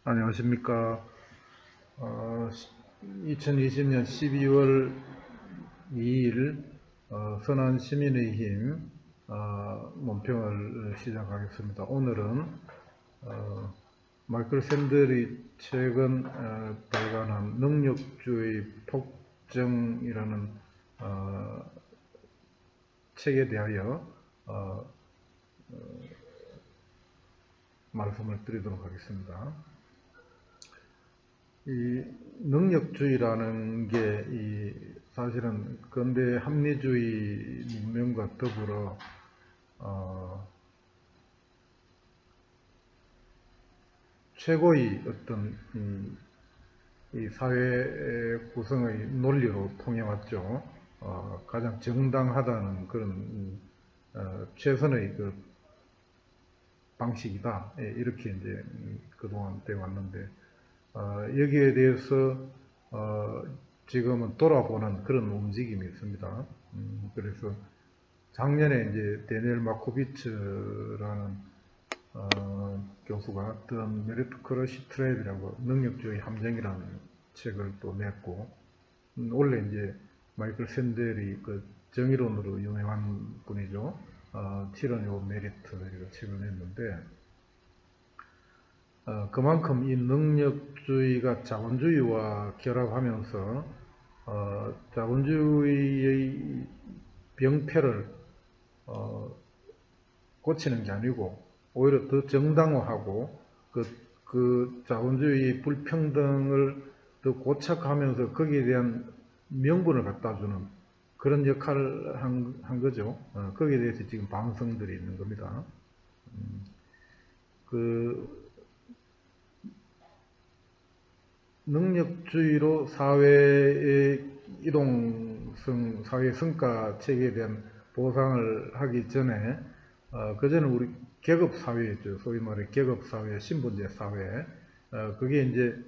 안녕하십니까. 2020년 12월 2일 선한시민의힘 논평을 시작하겠습니다. 오늘은 마이클 샌델이 최근 발간한 능력주의 폭정이라는 책에 대하여 말씀을 드리도록 하겠습니다. 이 능력주의라는 게 사실은 근대 합리주의 문명과 더불어 최고의 어떤 이 사회 구성의 논리로 통해왔죠. 가장 정당하다는 그런 최선의 그 방식이다. 이렇게 이제 그동안 되어 왔는데 여기에 대해서 지금은 돌아보는 그런 움직임이 있습니다. 그래서 작년에 이제 데니엘 마코비츠라는 교수가 The Meritocracy Trap이라고 능력주의 함정이라는 책을 또 냈고, 원래 이제 마이클 샌델이 그 정의론으로 유명한 분이죠. Tyranny of Merit라는 책을 냈는데, 그만큼 이 능력주의가 자본주의와 결합하면서 자본주의의 병폐를 고치는 게 아니고 오히려 더 정당화하고 그 자본주의 불평등을 더 고착하면서 거기에 대한 명분을 갖다 주는 그런 역할을 한 거죠. 거기에 대해서 지금 반성들이 있는 겁니다. 능력주의로 사회의 이동성, 사회 성과 체계에 대한 보상을 하기 전에 그전에 우리 계급 사회였죠. 소위 말해 계급 사회, 신분제 사회. 그게 이제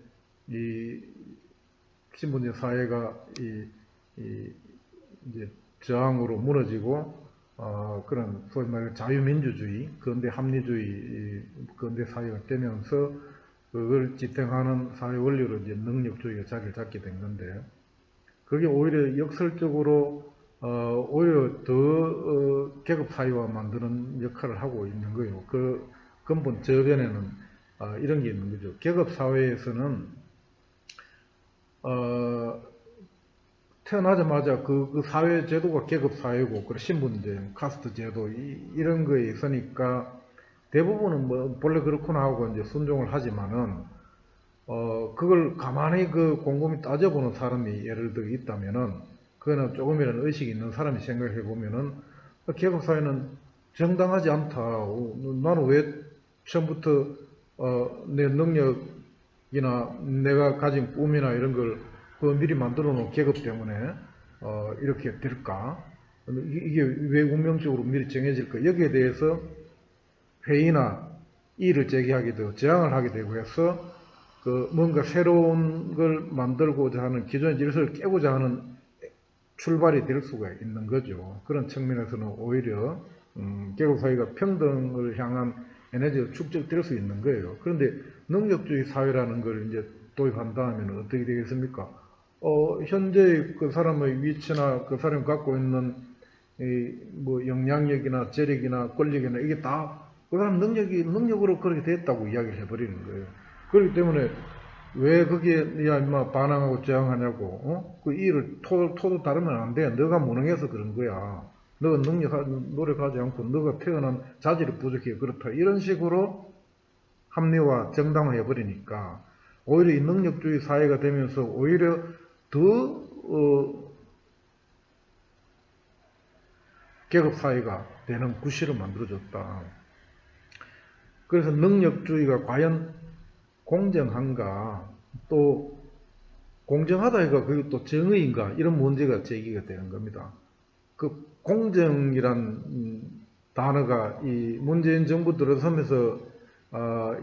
이 신분제 사회가 이제 저항으로 무너지고 그런 소위 말해 자유민주주의, 근대 합리주의, 근대 사회가 되면서 그걸 지탱하는 사회 원리로 이제 능력주의가 자리를 잡게 된 건데, 그게 오히려 역설적으로 오히려 더 계급 사회화 만드는 역할을 하고 있는 거예요. 그 근본 저변에는 이런 게 있는 거죠. 계급 사회에서는 태어나자마자 그 사회 제도가 계급 사회고, 그리고 신분제, 카스트 제도 이런 거에 있으니까 대부분은 뭐 본래 그렇구나 하고 이제 순종을 하지만은 그걸 가만히 그 곰곰이 따져보는 사람이 예를 들어 있다면은, 그거는 조금이라도 의식이 있는 사람이 생각해 보면은 계급 사회는 정당하지 않다. 나는 왜 처음부터 내 능력이나 내가 가진 꿈이나 이런 걸 미리 만들어 놓은 계급 때문에 이렇게 될까? 이게 왜 운명적으로 미리 정해질까? 여기에 대해서 회의나 이의를 제기하게 되고 저항을 하게 되고 해서 뭔가 새로운 걸 만들고자 하는 기존의 질서를 깨고자 하는 출발이 될 수가 있는 거죠. 그런 측면에서는 오히려 계급사회가 평등을 향한 에너지가 축적될 수 있는 거예요. 그런데 능력주의 사회라는 걸 이제 도입한 다음에는 어떻게 되겠습니까? 현재 그 사람의 위치나 그 사람이 갖고 있는 뭐 영향력이나 재력이나 권력이나 이게 다 그 사람 능력으로 그렇게 됐다고 이야기를 해버리는 거예요. 그렇기 때문에 왜 거기에 야 임마 반항하고 저항하냐고, 그 일을 토도 다르면 안 돼. 너가 무능해서 그런 거야. 너가 노력하지 않고 너가 태어난 자질이 부족해 그렇다. 이런 식으로 합리화 정당화 해버리니까 오히려 이 능력주의 사회가 되면서 오히려 더 계급 사회가 되는 구실을 만들어줬다. 그래서 능력주의가 과연 공정한가, 또 공정하다 해가 그게 또 정의인가, 이런 문제가 제기가 되는 겁니다. 그 공정이란 단어가 이 문재인 정부 들어서면서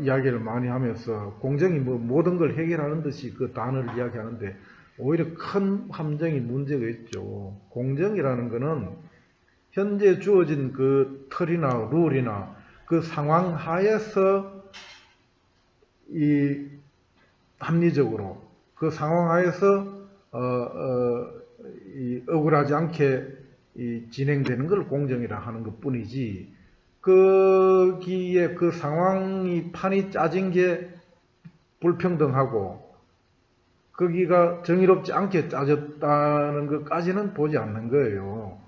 이야기를 많이 하면서 공정이 뭐 모든 걸 해결하는 듯이 그 단어를 이야기하는데 오히려 큰 함정이 문제가 있죠. 공정이라는 거는 현재 주어진 그 틀이나 룰이나 그 상황 하에서 이 합리적으로 그 상황 하에서 이 억울하지 않게 이 진행되는 걸 공정이라 하는 것 뿐이지, 거기에 그 상황이 판이 짜진 게 불평등하고 거기가 정의롭지 않게 짜졌다는 것까지는 보지 않는 거예요.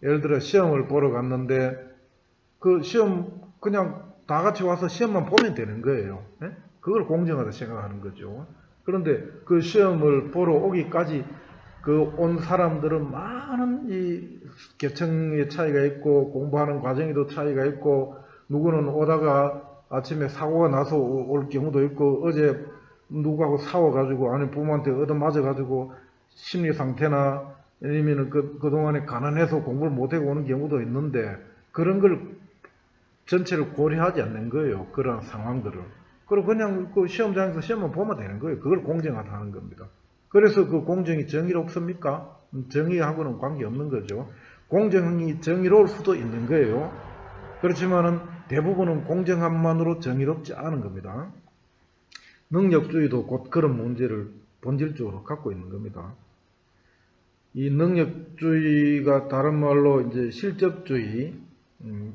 예를 들어 시험을 보러 갔는데 그 시험 그냥 다 같이 와서 시험만 보면 되는 거예요. 예? 그걸 공정하다 생각하는 거죠. 그런데 그 시험을 보러 오기까지 그 온 사람들은 많은 이 계층의 차이가 있고 공부하는 과정에도 차이가 있고, 누구는 오다가 아침에 사고가 나서 올 경우도 있고, 어제 누구하고 싸워가지고 아니 부모한테 얻어맞아가지고 심리 상태나 아니면은 그동안에 가난해서 공부를 못하고 오는 경우도 있는데, 그런 걸 전체를 고려하지 않는 거예요. 그런 상황들을. 그리고 그냥 그 시험장에서 시험만 보면 되는 거예요. 그걸 공정하다 하는 겁니다. 그래서 그 공정이 정의롭습니까? 정의하고는 관계없는 거죠. 공정이 정의로울 수도 있는 거예요. 그렇지만은 대부분은 공정함만으로 정의롭지 않은 겁니다. 능력주의도 곧 그런 문제를 본질적으로 갖고 있는 겁니다. 이 능력주의가 다른 말로 이제 실적주의,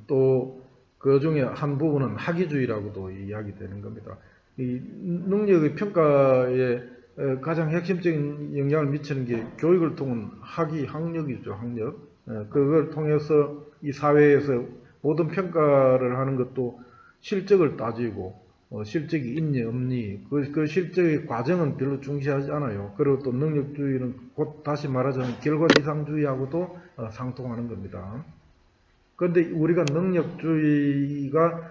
또 그 중에 한 부분은 학위주의라고도 이야기되는 겁니다. 이 능력의 평가에 가장 핵심적인 영향을 미치는 게 교육을 통한 학력이죠, 학력. 그걸 통해서 이 사회에서 모든 평가를 하는 것도 실적을 따지고, 실적이 있니 없니, 그 실적의 과정은 별로 중시하지 않아요. 그리고 또 능력주의는 곧 다시 말하자면 결과지상주의하고도 상통하는 겁니다. 그런데 우리가 능력주의가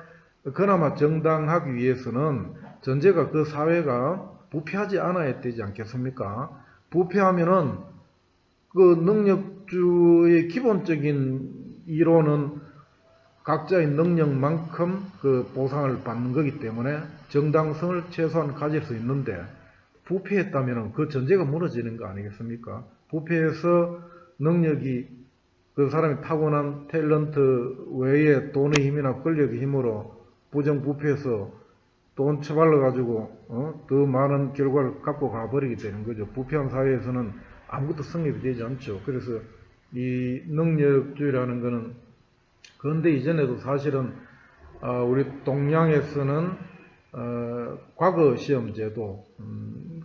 그나마 정당하기 위해서는 전제가 그 사회가 부패하지 않아야 되지 않겠습니까? 부패하면은 그 능력주의 기본적인 이론은 각자의 능력만큼 그 보상을 받는 거기 때문에 정당성을 최소한 가질 수 있는데, 부패했다면 그 전제가 무너지는 거 아니겠습니까? 부패해서 능력이 그 사람이 타고난 탤런트 외에 돈의 힘이나 권력의 힘으로 부정부패해서 돈 처발러 가지고 더 많은 결과를 갖고 가버리게 되는 거죠. 부패한 사회에서는 아무것도 성립이 되지 않죠. 그래서 이 능력주의라는 것은, 그런데 이전에도 사실은 우리 동양에서는 과거 시험제도,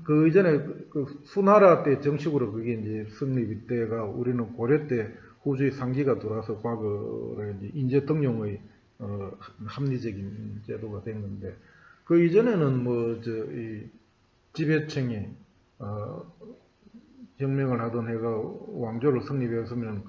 그 이전에 그 수나라 때 정식으로 그게 이제 성립이 때가 우리는 고려 때 후주의 상기가 들어와서 과거로 이제 인재 등용의 합리적인 제도가 된 건데, 그 이전에는 이 지배층이 혁명을 하던 해가 왕조를 성립했으면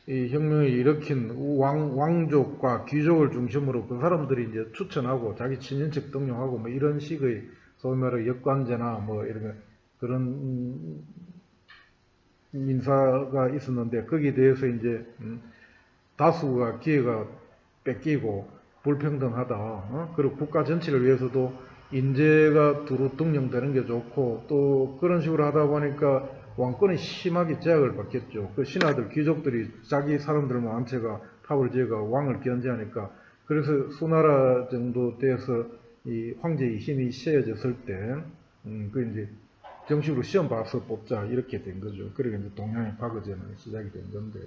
이 혁명을 일으킨 왕족과 귀족을 중심으로 그 사람들이 이제 추천하고 자기 친인척 등용하고 뭐 이런 식의 소위 말해 역관제나 뭐 이런 그런 인사가 있었는데, 거기에 대해서 이제 다수가 기회가 뺏기고 불평등하다. 그리고 국가 전체를 위해서도 인재가 두루 등용되는 게 좋고, 또 그런 식으로 하다 보니까 왕권이 심하게 제약을 받겠죠. 그 신하들, 귀족들이 자기 사람들만 한 채가 탑을 지어가 왕을 견제하니까, 그래서 수나라 정도 돼서 이 황제의 힘이 세어졌을 때, 그 이제 정식으로 시험 봐서 뽑자 이렇게 된 거죠. 그리고 이제 동양의 과거제는 시작이 된 건데,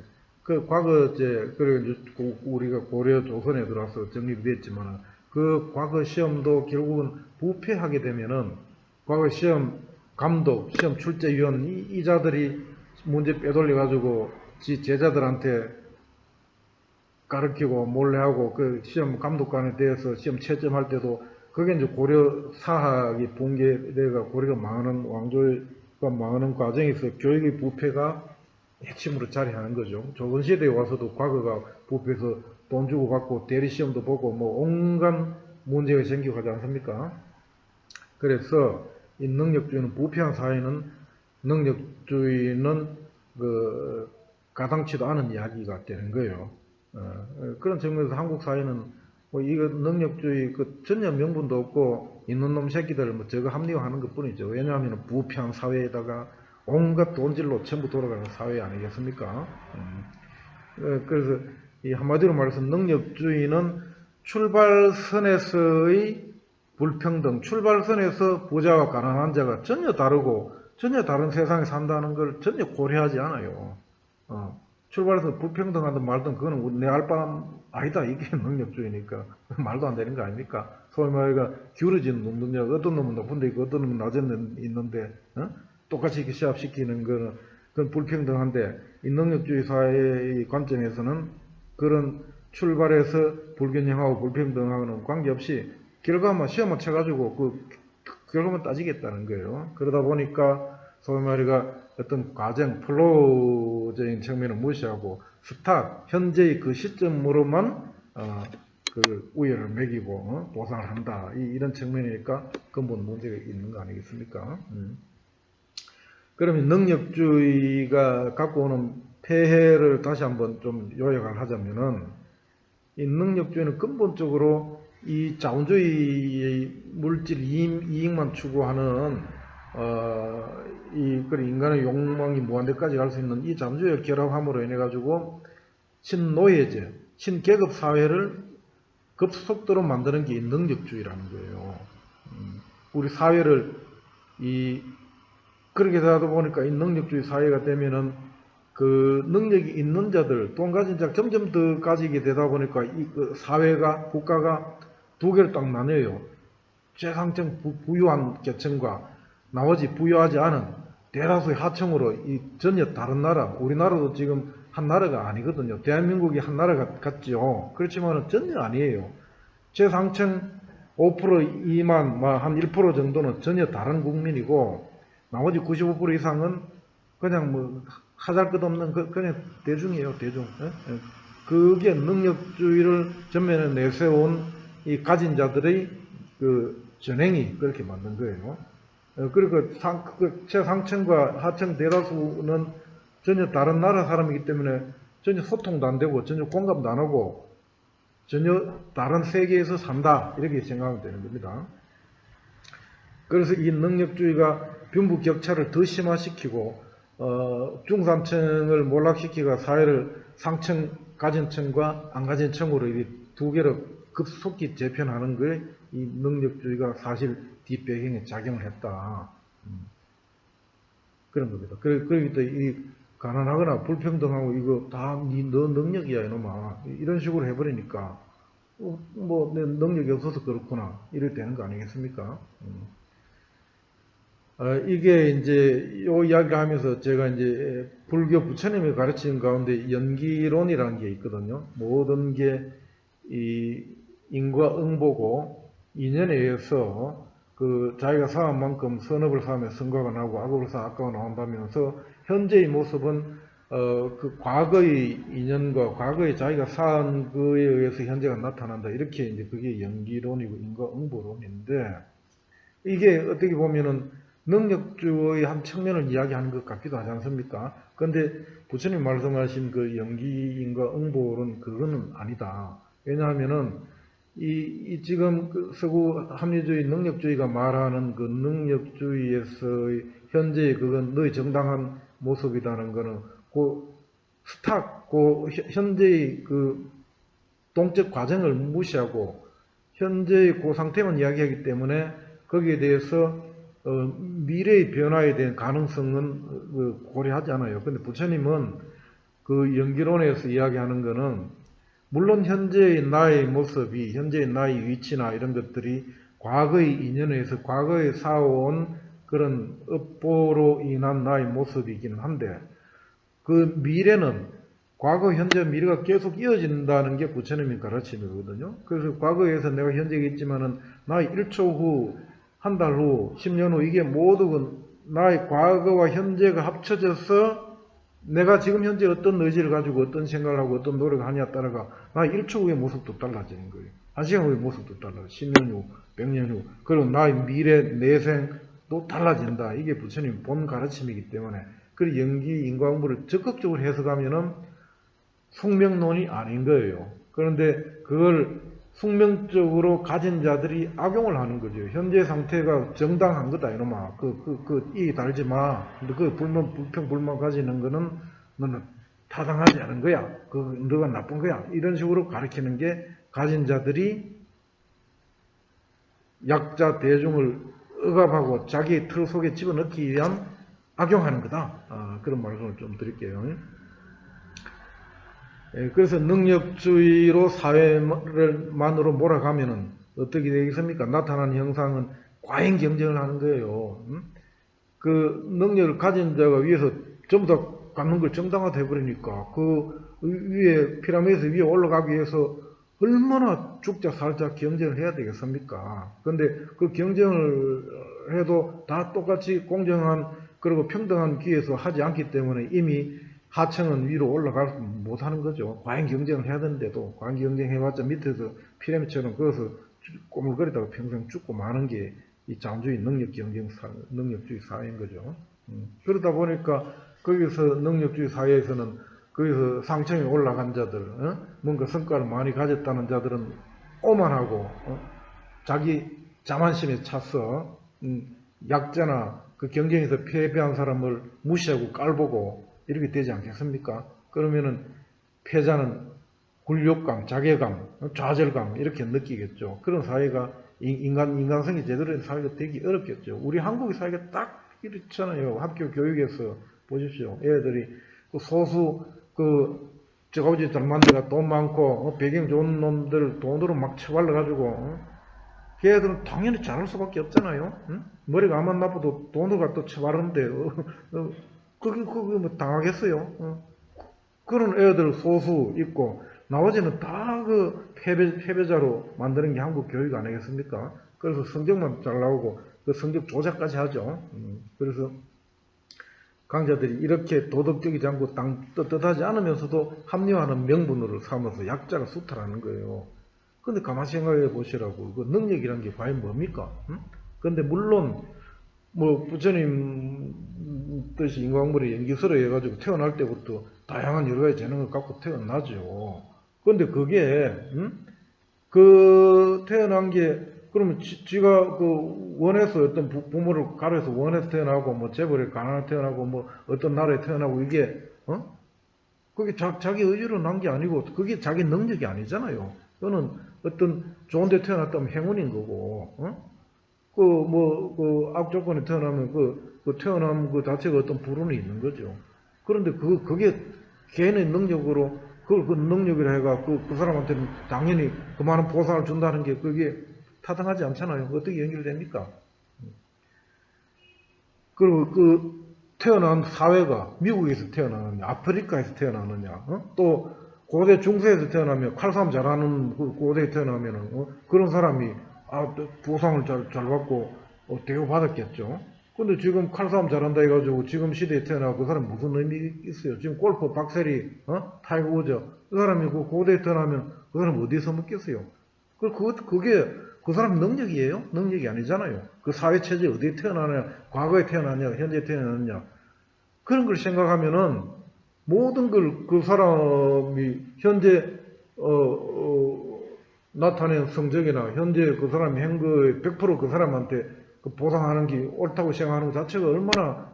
그 과거제, 그리고 이제 우리가 고려 조선에 들어와서 정립이 됐지만, 그 과거 시험도 결국은 부패하게 되면은 과거 시험 감독, 시험 출제위원 이 자들이 문제 빼돌려 가지고 지 제자들한테 가르치고 몰래 하고, 그 시험 감독관에 대해서 시험 채점할 때도 그게 이제 고려 사학이 붕괴되가 고려가 망하는, 왕조가 망하는 과정에서 교육의 부패가 핵심으로 자리하는 거죠. 조선시대에 와서도 과거가 부패해서 돈 주고 받고 대리시험도 보고 뭐 온갖 문제가 생기고 하지 않습니까? 그래서 이 능력주의는, 부패한 사회는 능력주의는 그 가당치도 않은 이야기가 되는 거예요. 그런 측면에서 한국 사회는 뭐 이거 능력주의 그 전혀 명분도 없고 있는 놈 새끼들 뭐 저거 합리화하는 것 뿐이죠. 왜냐하면 부패한 사회에다가 온갖 돈질로 전부 돌아가는 사회 아니겠습니까? 그래서 이 한마디로 말해서 능력주의는 출발선에서의 불평등, 출발선에서 부자와 가난한 자가 전혀 다르고 전혀 다른 세상에 산다는 걸 전혀 고려하지 않아요. 출발해서 불평등하든 말든 그거는 내 알 바 아니다. 이게 능력주의니까 말도 안 되는 거 아닙니까? 소위 말해가 기울어지는 능력, 어떤 놈은 높은데 있고 어떤 놈은 낮은 데 있는데 똑같이 이렇게 시합시키는 거는 그건 불평등한데, 이 능력주의 사회의 관점에서는 그런 출발해서 불균형하고 불평등하고는 관계없이 결과만 시험만 쳐가지고 그 결과만 따지겠다는 거예요. 그러다 보니까 소위 말해가 어떤 과정, 플로우적인 측면을 무시하고 스타, 현재의 그 시점으로만 그 우열을 매기고 보상을 한다. 이런 측면이니까 근본 문제가 있는 거 아니겠습니까? 그러면 능력주의가 갖고 오는 폐해를 다시 한번 좀 요약을 하자면은, 이 능력주의는 근본적으로 이 자본주의의 물질 이익만 추구하는 인간의 욕망이 무한대까지 갈 수 있는 이 자본주의를 결합함으로 인해 가지고 신노예제, 신계급 사회를 급속도로 만드는 게 이 능력주의라는 거예요. 우리 사회를 그렇게 되다 보니까 이 능력주의 사회가 되면은 그 능력이 있는 자들, 돈 가진 자 점점 더 가지게 되다 보니까 그 사회가, 국가가 두 개를 딱 나뉘어요. 최상층 부유한 계층과 나머지 부유하지 않은 대다수의 하층으로 이 전혀 다른 나라, 우리나라도 지금 한 나라가 아니거든요. 대한민국이 한 나라 같죠. 그렇지만 전혀 아니에요. 최상층 5% 이만, 한 1% 정도는 전혀 다른 국민이고, 나머지 95% 이상은 그냥 하잘것없는 그냥 대중이에요, 대중. 그게 능력주의를 전면에 내세운 이 가진 자들의 그 전행이 그렇게 만든 거예요. 그리고 최상층과 하층 대다수는 전혀 다른 나라 사람이기 때문에 전혀 소통도 안 되고 전혀 공감도 안 하고 전혀 다른 세계에서 산다, 이렇게 생각하면 되는 겁니다. 그래서 이 능력주의가 빈부격차를 더 심화시키고 중산층을 몰락시키고 사회를 상층 가진 층과 안 가진 층으로 이 두 개를 급속히 재편하는 거에 이 능력주의가 사실 뒷배경에 작용을 했다. 그런 겁니다. 그러기 때문에 이 가난하거나 불평등하고 이거 다 너 능력이야 이놈아, 이런 식으로 해버리니까 내 능력이 없어서 그렇구나, 이렇게 되는 거 아니겠습니까? 이게 이제 요 이야기를 하면서 제가 이제 불교 부처님이 가르치는 가운데 연기론이라는 게 있거든요. 모든 게 이 인과응보고 인연에 의해서 그 자기가 사한 만큼 선업을 사하면 성과가 나고 악업을 사 악과가 나온다면서, 현재의 모습은 그 과거의 인연과 과거의 자기가 사한 거에 의해서 현재가 나타난다, 이렇게 이제 그게 연기론이고 인과응보론인데, 이게 어떻게 보면은 능력주의 한 측면을 이야기하는 것 같기도 하지 않습니까? 그런데 부처님 말씀하신 그 연기인과 응보론, 그거는 아니다. 왜냐하면은 지금 그 서구 합리주의 능력주의가 말하는 그 능력주의에서의 현재의 그건 너의 정당한 모습이라는 거는 현재의 그 동적 과정을 무시하고 현재의 그 상태만 이야기하기 때문에 거기에 대해서 미래의 변화에 대한 가능성은 고려하지 않아요. 근데 부처님은 그 연기론에서 이야기하는 거는, 물론 현재의 나의 모습이, 현재의 나의 위치나 이런 것들이 과거의 인연에 의해서 과거에 쌓아온 그런 업보로 인한 나의 모습이긴 한데, 그 미래는 과거, 현재, 미래가 계속 이어진다는 게 부처님의 가르침이거든요. 그래서 과거에서 내가 현재에 있지만은 나의 1초 후, 한 달 후, 10년 후, 이게 모두 나의 과거와 현재가 합쳐져서 내가 지금 현재 어떤 의지를 가지고 어떤 생각을 하고 어떤 노력을 하냐에 따라가 나의 1초 후의 모습도 달라지는 거예요. 1시간 후의 모습도 달라져. 10년 후, 100년 후, 그리고 나의 미래, 내생도 달라진다. 이게 부처님 본 가르침이기 때문에, 그 연기 인과응보를 적극적으로 해석하면은 숙명론이 아닌 거예요. 그런데 그걸 숙명적으로 가진 자들이 악용을 하는 거죠. 현재 상태가 정당한 거다, 이놈아. 이 달지 마. 근데 불평 가지는 거는 너는 타당하지 않은 거야. 너가 나쁜 거야. 이런 식으로 가르치는 게 가진 자들이 약자 대중을 억압하고 자기 틀 속에 집어넣기 위한 악용하는 거다. 그런 말씀을 좀 드릴게요. 그래서 능력주의로 사회만으로 몰아가면은 어떻게 되겠습니까? 나타나는 형상은 과잉 경쟁을 하는 거예요. 그 능력을 가진 자가 위에서 전부 다 갖는 걸 정당화돼 해버리니까 그 위에 피라미드 위에 올라가기 위해서 얼마나 죽자 살자 경쟁을 해야 되겠습니까? 근데 그 경쟁을 해도 다 똑같이 공정한 그리고 평등한 기회에서 하지 않기 때문에 이미 하층은 위로 올라가지 못하는 거죠. 과잉 경쟁을 해야 되는데도 과잉 경쟁해봤자 밑에서 피라미드처럼 거기서 꼬물거리다가 평생 죽고 마는 게 이 자본주의 능력주의 사회인 거죠. 그러다 보니까 거기서 능력주의 사회에서는 거기서 상층에 올라간 자들, 뭔가 성과를 많이 가졌다는 자들은 오만하고 자기 자만심에 차서 약자나 그 경쟁에서 패배한 사람을 무시하고 깔보고 이렇게 되지 않겠습니까? 그러면은 패자는 굴욕감, 자괴감, 좌절감 이렇게 느끼겠죠. 그런 사회가 인간성이 제대로 된 사회가 되기 어렵겠죠. 우리 한국의 사회가 딱 이렇잖아요. 학교 교육에서 보십시오. 애들이 그 소수 저거지 잘 만들어 돈 많고 배경 좋은 놈들 돈으로 막 처발려가지고 걔들은 당연히 잘할 수밖에 없잖아요. 응? 머리가 아무리 나빠도 돈으로 갖다 처바르는데 그게 뭐 당하겠어요. 그런 애들 소수 있고 나머지는 다 그 패배자로 만드는 게 한국 교육 아니겠습니까? 그래서 성적만 잘 나오고 그 성적 조작까지 하죠. 그래서 강자들이 이렇게 도덕적이지 않고 떳떳하지 않으면서도 합리화하는 명분으로 삼아서 약자가 수탈하는 거예요. 근데 가만히 생각해 보시라고. 그 능력이란 게 과연 뭡니까? 근데 물론 뭐 부처님 뜻이 인과응보를 연기설에 해가지고 태어날 때부터 다양한 여러 가지 재능을 갖고 태어나죠. 그런데 그게 그 태어난 게 그러면 지가 그 원해서 어떤 부모를 가려서 원해서 태어나고 뭐 재벌에 가난해 태어나고 뭐 어떤 나라에 태어나고 이게 그게 자기 의지로 난 게 아니고 그게 자기 능력이 아니잖아요. 그거는 어떤 좋은 데 태어났다면 행운인 거고 그 악조건에 태어나면 그 태어남 그 자체가 어떤 불운이 있는 거죠. 그런데 그게 개인의 능력으로 그 능력이라 해가 그 사람한테는 당연히 그만한 보상을 준다는 게 그게 타당하지 않잖아요. 어떻게 연결됩니까? 그리고 그 태어난 사회가 미국에서 태어나느냐, 아프리카에서 태어나느냐, 또 고대 중세에서 태어나면 칼싸움 잘하는 그 고대에 태어나면은 그런 사람이 보상을 잘 받고 대우받았겠죠. 근데 지금 칼싸움 잘한다 해가지고 지금 시대에 태어나고 그 사람 무슨 의미 있어요? 지금 골프 박세리, 타이거 우즈 그 사람이 그 고대에 태어나면 그 사람 어디서 먹겠어요? 그게 그 사람 능력이에요? 능력이 아니잖아요. 그 사회체제 어디에 태어나냐, 과거에 태어나냐, 현재에 태어났냐. 그런 걸 생각하면은 모든 걸 그 사람이 현재, 나타낸 성적이나 현재 그 사람이 한 거에 100%그 사람한테 그 보상하는 게 옳다고 생각하는 것 자체가 얼마나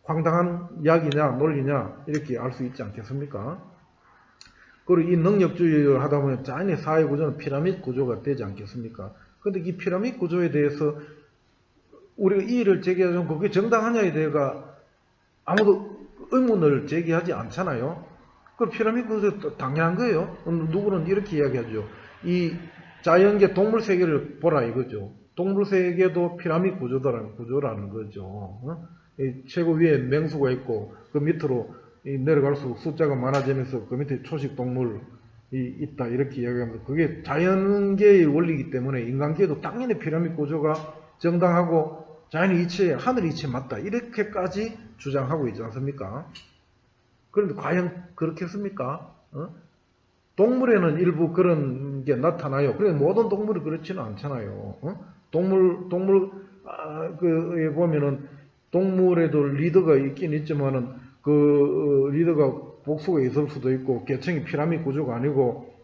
황당한 이야기냐, 논리냐, 이렇게 알 수 있지 않겠습니까? 그리고 이 능력주의를 하다 보면 자연의 사회 구조는 피라미드 구조가 되지 않겠습니까? 근데 이 피라미드 구조에 대해서 우리가 이의를 제기하자면 그게 정당하냐에 대해서 아무도 의문을 제기하지 않잖아요. 그 피라미드 구조 당연한 거예요. 누구는 이렇게 이야기하죠. 이 자연계 동물 세계를 보라 이거죠. 동물 세계도 피라미드 구조라는 거죠. 최고 위에 맹수가 있고 그 밑으로 내려갈수록 숫자가 많아지면서 그 밑에 초식 동물이 있다 이렇게 이야기하면서 그게 자연계의 원리이기 때문에 인간계도 당연히 피라미드 구조가 정당하고 자연의 이치에 하늘의 이치에 맞다 이렇게까지 주장하고 있지 않습니까? 그런데 과연 그렇겠습니까? 동물에는 일부 그런 게 나타나요. 그런데 모든 동물이 그렇지는 않잖아요. 그에 보면은 동물에도 리더가 있긴 있지만은 그 리더가 복수가 있을 수도 있고 계층이 피라미드 구조가 아니고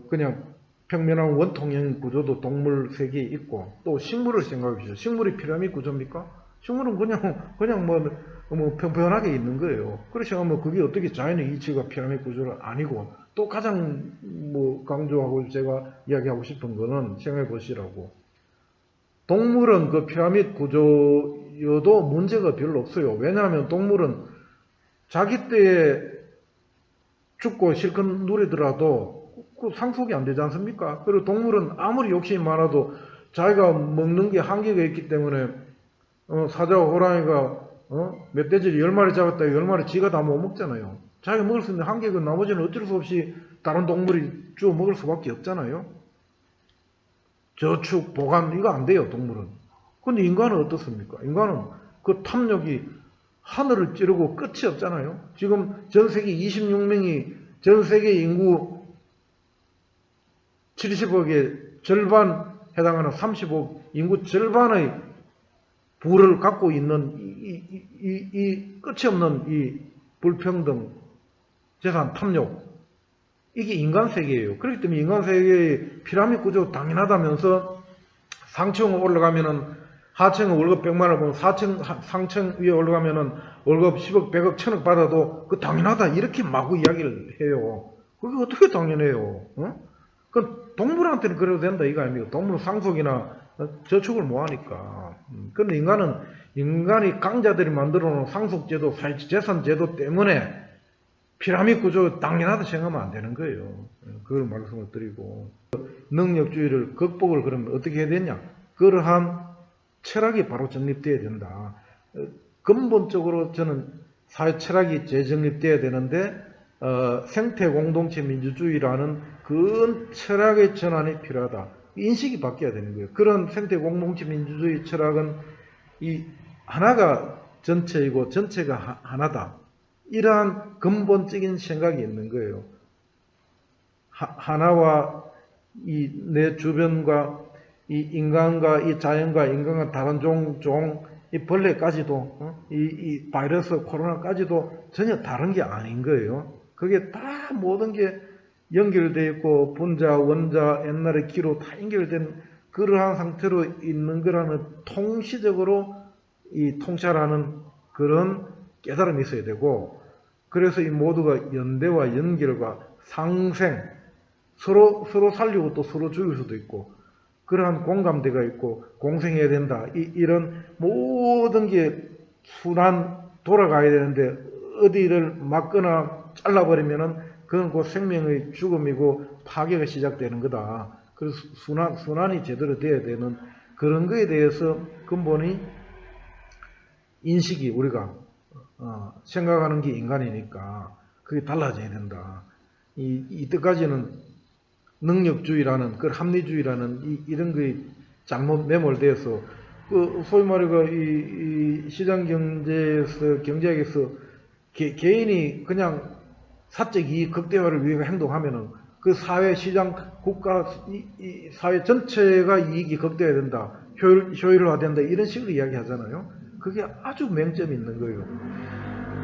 그냥 평면한 원통형 구조도 동물 세계에 있고 또 식물을 생각해 보시죠. 식물이 피라미드 구조입니까? 식물은 그냥 뭐 평평하게 있는 거예요. 그래서 뭐 그게 어떻게 자연의 이치가 피라미드 구조는 아니고 또 가장 뭐 강조하고 제가 이야기하고 싶은 거는 생각해 보시라고. 동물은 그 피라미드 구조여도 문제가 별로 없어요. 왜냐하면 동물은 자기 때에 죽고 실컷 누리더라도 그 상속이 안 되지 않습니까? 그리고 동물은 아무리 욕심이 많아도 자기가 먹는 게 한계가 있기 때문에 사자와 호랑이가 멧돼지를 10마리 잡았다 10마리 지가 다 못 먹잖아요. 자기가 먹을 수 있는 한계가 나머지는 어쩔 수 없이 다른 동물이 주워 먹을 수밖에 없잖아요. 저축, 보관 이거 안 돼요, 동물은. 근데 인간은 어떻습니까? 인간은 그 탐욕이 하늘을 찌르고 끝이 없잖아요. 지금 전 세계 26명이 전 세계 인구 70억의 절반 해당하는 30억 인구 절반의 부를 갖고 있는 이 끝이 없는 이 불평등, 재산 탐욕, 이게 인간 세계예요. 그렇기 때문에 인간 세계의 피라미드 구조 당연하다면서 상층 올라가면은 하층은 월급 100만원 벌고 상층 위에 올라가면은 월급 10억, 100억, 1000억 받아도 그 당연하다 이렇게 마구 이야기를 해요. 그게 어떻게 당연해요? 그 동물한테는 그래도 된다 이거 아닙니까? 동물 상속이나 저축을 뭐 하니까. 그런데 인간이 강자들이 만들어 놓은 상속제도, 재산제도 때문에 피라미드 구조 당연하다 생각하면 안 되는 거예요. 그걸 말씀을 드리고. 능력주의를 극복을 그러면 어떻게 해야 되냐? 그러한 철학이 바로 정립되어야 된다. 근본적으로 저는 사회 철학이 재정립되어야 되는데 생태 공동체 민주주의라는 그 철학의 전환이 필요하다. 인식이 바뀌어야 되는 거예요. 그런 생태 공동체 민주주의 철학은 이 하나가 전체이고 전체가 하나다. 이러한 근본적인 생각이 있는 거예요. 하나와 이 내 주변과 이 인간과 이 자연과 인간과 다른 이 벌레까지도 이 바이러스 코로나까지도 전혀 다른 게 아닌 거예요. 그게 다 모든 게 연결되어 있고 분자, 원자, 옛날에 기로 다 연결된 그러한 상태로 있는 거라는 통시적으로 이 통찰하는 그런 깨달음이 있어야 되고, 그래서 이 모두가 연대와 연결과 상생, 서로 살리고 또 서로 죽일 수도 있고 그러한 공감대가 있고 공생해야 된다. 이런 모든 게 순환 돌아가야 되는데 어디를 막거나 잘라버리면은 그건 곧 생명의 죽음이고 파괴가 시작되는 거다. 그래서 순환이 제대로 돼야 되는 그런 거에 대해서 근본이 인식이 우리가 생각하는 게 인간이니까 그게 달라져야 된다. 이때까지는 능력주의라는 그 합리주의라는 이런 거에 잘못 매몰돼서 그 소위 말해가 이 시장 경제에서 경제학에서 개인이 그냥 사적 이익 극대화를 위해 행동하면은 그 사회 시장 국가 이 사회 전체가 이익이 극대화된다, 효율화된다 이런 식으로 이야기하잖아요. 그게 아주 맹점이 있는 거예요.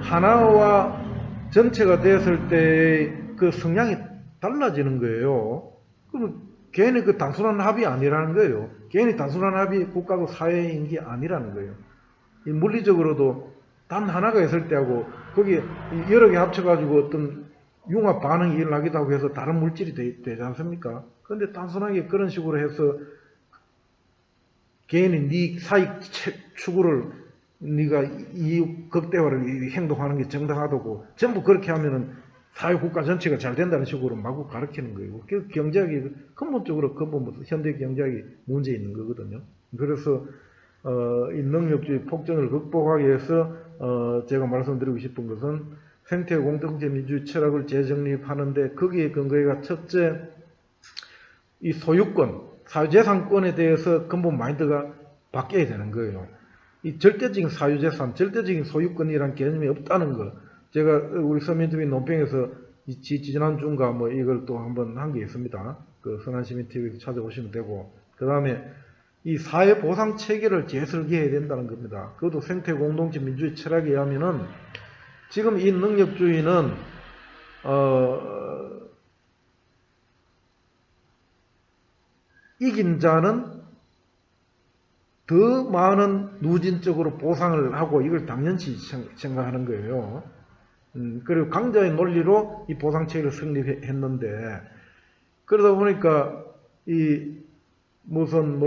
하나와 전체가 되었을 때 그 성향이 달라지는 거예요. 그럼 개인의 그 단순한 합이 아니라는 거예요. 개인의 단순한 합이 국가고 사회인 게 아니라는 거예요. 이 물리적으로도 단 하나가 있을 때하고 거기 여러 개 합쳐가지고 어떤 융합 반응이 일어나기도 하고 해서 다른 물질이 되지 않습니까? 그런데 단순하게 그런 식으로 해서 개인이 네 사익 추구를 네가 이익 극대화를 행동하는 게 정당하다고 전부 그렇게 하면은 사회 국가 전체가 잘 된다는 식으로 마구 가르치는 거예요. 그 경제학이 근본적으로 현대 경제학이 문제 있는 거거든요. 그래서 이 능력주의 폭정을 극복하기 위해서 제가 말씀드리고 싶은 것은 생태 공동체 민주주의 철학을 재정립하는데 거기에 근거가 첫째 이 소유권, 사유재산권에 대해서 근본 마인드가 바뀌어야 되는 거예요. 이 절대적인 사유재산, 절대적인 소유권이란 개념이 없다는 거. 제가 우리 서민TV 논평에서 지난주인가 뭐 이걸 또 한번 한 게 있습니다. 그 선한시민TV 찾아보시면 되고. 그 다음에 이 사회보상 체계를 재설계해야 된다는 겁니다. 그것도 생태 공동체 민주주의 철학에 의하면은 지금 이 능력주의는 이긴 자는 더 많은 누진적으로 보상을 하고 이걸 당연시 생각하는 거예요. 그리고 강자의 논리로 이 보상체계를 성립했는데 그러다 보니까 이 무슨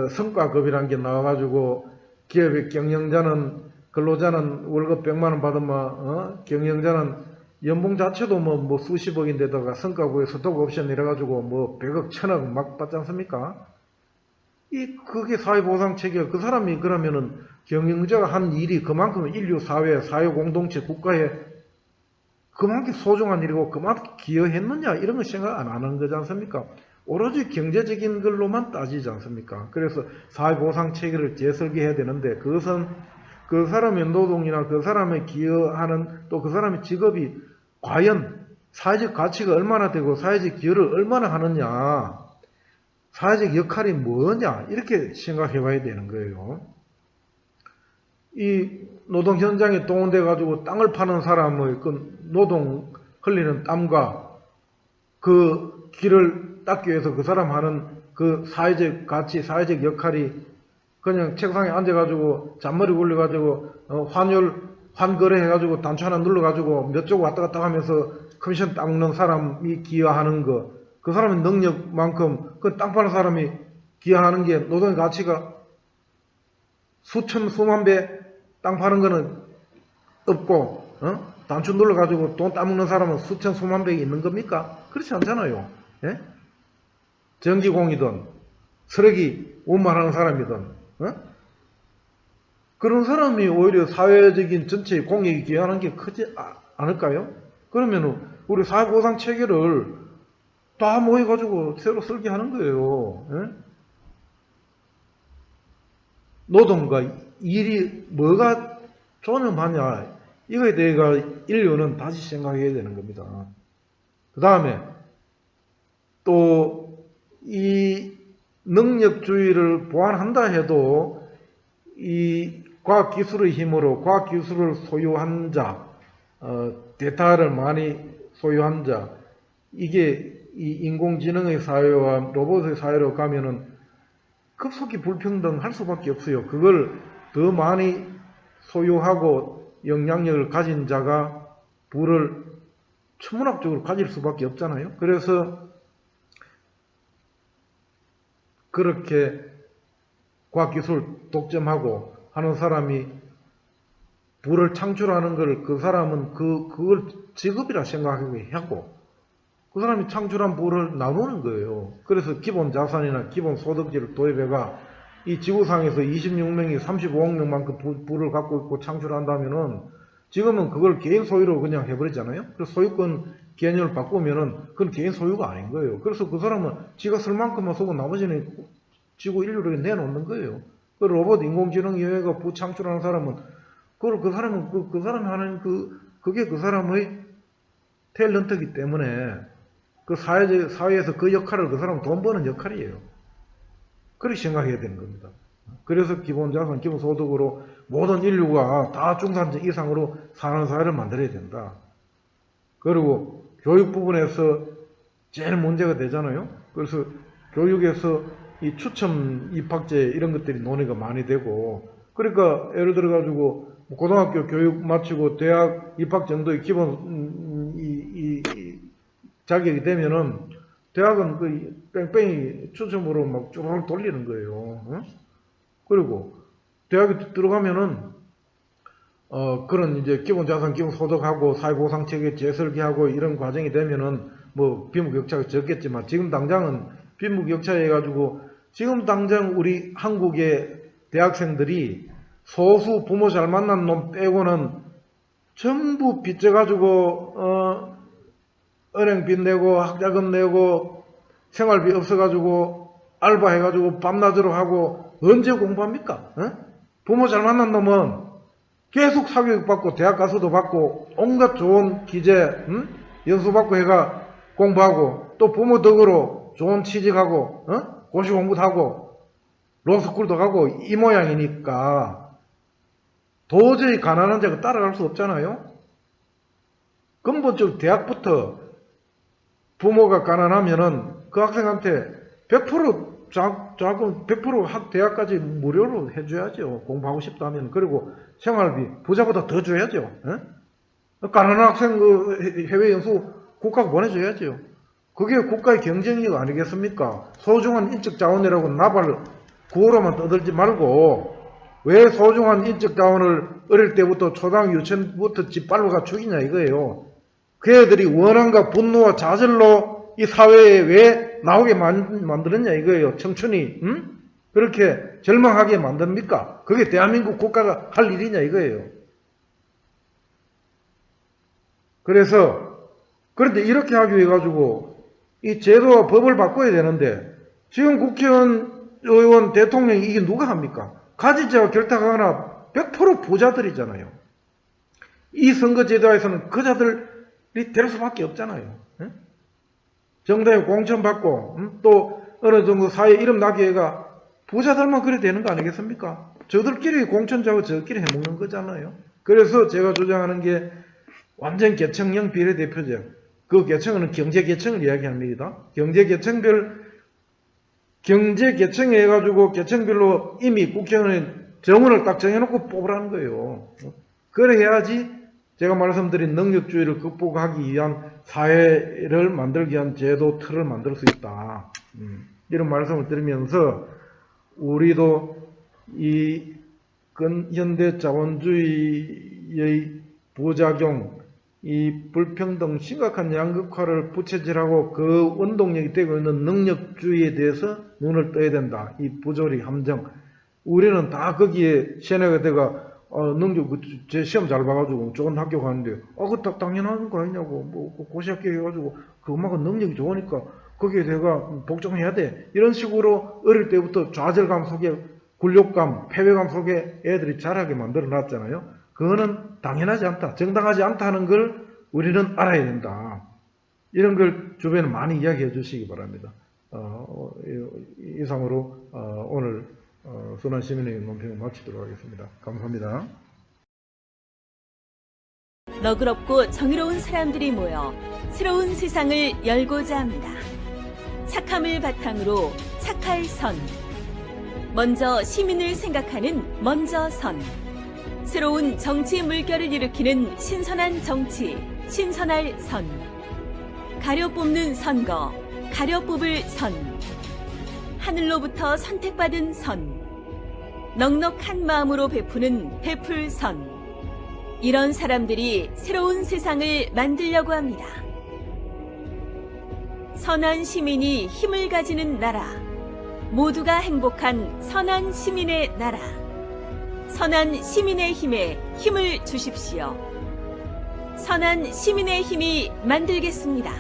성과급이란 게 나와가지고 기업의 경영자는 근로자는 월급 100만 원 받으면 경영자는 연봉 자체도 뭐 수십억인데다가 성과급에 스톡 옵션 이래가지고 뭐 100억, 1000억 막 받지 않습니까? 그게 사회보상 체계. 그 사람이 그러면은 경영자가 한 일이 그만큼 인류 사회, 사회공동체, 국가에 그만큼 소중한 일이고 그만큼 기여했느냐 이런 거 생각 안 하는 거지 않습니까? 오로지 경제적인 걸로만 따지지 않습니까? 그래서 사회보상 체계를 재설계해야 되는데 그것은 그 사람의 노동이나 그 사람의 기여하는 또 그 사람의 직업이 과연 사회적 가치가 얼마나 되고 사회적 기여를 얼마나 하느냐, 사회적 역할이 뭐냐 이렇게 생각해 봐야 되는 거예요. 이 노동 현장에 동원돼 가지고 땅을 파는 사람의 그 노동 흘리는 땀과 그 길을 닦기 위해서 그 사람 하는 그 사회적 가치, 사회적 역할이 그냥 책상에 앉아가지고 잔머리 굴려가지고 환거래 해가지고 단추 하나 눌러가지고 몇 쪽 왔다 갔다 하면서 커미션 닦는 사람이 기여하는 거, 그 사람의 능력만큼 그 땅 파는 사람이 기여하는 게 노동의 가치가 수천 수만 배 땅 파는 거는 없고 단추 눌러가지고 돈 따먹는 사람은 수천 수만 배 있는 겁니까? 그렇지 않잖아요. 예? 전기공이든 쓰레기 운반하는 사람이든 그런 사람이 오히려 사회적인 전체의 공익에 기여하는 게 크지 않을까요? 그러면 우리 사회보상 체계를 다 모여가지고 새로 설계하는 거예요. 예? 노동과 일이 뭐가 존엄하냐 이거에 대해 인류는 다시 생각해야 되는 겁니다. 그 다음에 또 이 능력주의를 보완한다 해도 이 과학기술의 힘으로 과학기술을 소유한 자, 데이터를 많이 소유한 자, 이게 이 인공지능의 사회와 로봇의 사회로 가면은 급속히 불평등할 수밖에 없어요. 그걸 더 많이 소유하고 영향력을 가진 자가 부를 천문학적으로 가질 수밖에 없잖아요. 그래서 그렇게 과학기술 독점하고 하는 사람이 부를 창출하는 걸 그 사람은 그걸 직업이라 생각하고 그 사람이 창출한 부를 나누는 거예요. 그래서 기본 자산이나 기본 소득제를 도입해가 이 지구상에서 26명이 35억 명만큼 부를 갖고 있고 창출한다면은 지금은 그걸 개인 소유로 그냥 해버리잖아요. 그래서 소유권 개념을 바꾸면은 그건 개인 소유가 아닌 거예요. 그래서 그 사람은 지가 쓸 만큼만 쓰고 나머지는 지구 인류를 내놓는 거예요. 그 로봇 인공지능 이외가 부 창출하는 사람은 그걸 그 사람은 그 사람이 하는 그게 그 사람의 탤런트이기 때문에 그 사회에서 그 역할을 그 사람은 돈 버는 역할이에요. 그렇게 생각해야 되는 겁니다. 그래서 기본자산, 기본소득으로 모든 인류가 다 중산층 이상으로 사는 사회를 만들어야 된다. 그리고 교육 부분에서 제일 문제가 되잖아요. 그래서 교육에서 이 추첨 입학제 이런 것들이 논의가 많이 되고, 그러니까 예를 들어 가지고 고등학교 교육 마치고 대학 입학 정도의 기본 자격이 되면은 대학은 그 뺑뺑이 추첨으로 막 쭈르륵 돌리는 거예요. 그리고 대학에 들어가면은 그런 이제 기본자산, 기본소득하고 사회보상체계 재설계하고 이런 과정이 되면은 뭐 빈부격차가 적겠지만 지금 당장은 빈부격차 해가지고 지금 당장 우리 한국의 대학생들이 소수 부모 잘 만난 놈 빼고는 전부 빚져가지고 은행빚 내고 학자금 내고 생활비 없어가지고 알바해가지고 밤낮으로 하고 언제 공부합니까? 부모 잘 만난 놈은 계속 사교육 받고 대학 가서도 받고 온갖 좋은 기재 연수 받고 해가 공부하고 또 부모 덕으로 좋은 취직하고 고시 공부도 하고 로스쿨도 가고 이 모양이니까 도저히 가난한 자가 따라갈 수 없잖아요. 근본적으로 대학부터 부모가 가난하면은 그 학생한테 100% 장학금 100% 대학까지 무료로 해줘야죠. 공부하고 싶다 하면. 그리고 생활비 부자보다 더 줘야죠. 가난한 학생 해외 연수 국가가 보내줘야죠. 그게 국가의 경쟁력 아니겠습니까? 소중한 인적 자원이라고 나발 구호로만 떠들지 말고 왜 소중한 인적 자원을 어릴 때부터 초등 유치원부터 짓밟아가 죽이냐 이거예요. 그 애들이 원한과 분노와 좌절로 이 사회에 왜 나오게 만들었냐 이거예요. 청춘이 그렇게 절망하게 만듭니까? 그게 대한민국 국가가 할 일이냐 이거예요. 그런데 이렇게 하기 위해 가지고 이 제도와 법을 바꿔야 되는데 지금 국회의원 대통령이 이게 누가 합니까? 가지자와 결탁하거나 100% 부자들이잖아요. 이 선거제도에서는 그자들이 될 수밖에 없잖아요. 정당에 공천받고 또 어느 정도 사회 이름 나기가 부자들만 그래 되는 거 아니겠습니까? 저들끼리 공천자고 저들끼리 해먹는 거잖아요. 그래서 제가 주장하는 게 완전 계층형 비례대표제. 그 계층은 경제계층을 이야기합니다. 경제계층에 해가지고 계층별로 이미 국회의원의 정원을 딱 정해놓고 뽑으라는 거예요. 그래 해야지 제가 말씀드린 능력주의를 극복하기 위한 사회를 만들기 위한 제도 틀을 만들 수 있다. 이런 말씀을 드리면서 우리도 이 근현대 자본주의의 부작용, 이 불평등 심각한 양극화를 부채질하고 그 원동력이 되고 있는 능력주의에 대해서 눈을 떠야 된다. 이 부조리 함정. 우리는 다 거기에 세뇌가 돼가 능력 제 시험 잘 봐가지고 좋은 학교 가는데 그거 당연한 거 아니냐고 뭐 고시학교 해가지고 그 엄마가 능력이 좋으니까 거기에 내가 복종해야 돼. 이런 식으로 어릴 때부터 좌절감 속에 굴욕감, 패배감 속에 애들이 자라게 만들어 놨잖아요. 그거는 당연하지 않다. 정당하지 않다는 걸 우리는 알아야 된다. 이런 걸 주변에 많이 이야기해 주시기 바랍니다. 이상으로 오늘 순환 시민의 논평을 마치도록 하겠습니다. 감사합니다. 너그럽고 정의로운 사람들이 모여 새로운 세상을 열고자 합니다. 착함을 바탕으로 착할 선. 먼저 시민을 생각하는 먼저 선. 새로운 정치 물결을 일으키는 신선한 정치, 신선할 선. 가려 뽑는 선거, 가려 뽑을 선. 하늘로부터 선택받은 선. 넉넉한 마음으로 베푸는 베풀 선. 이런 사람들이 새로운 세상을 만들려고 합니다. 선한 시민이 힘을 가지는 나라. 모두가 행복한 선한 시민의 나라. 선한 시민의 힘에 힘을 주십시오. 선한 시민의 힘이 만들겠습니다.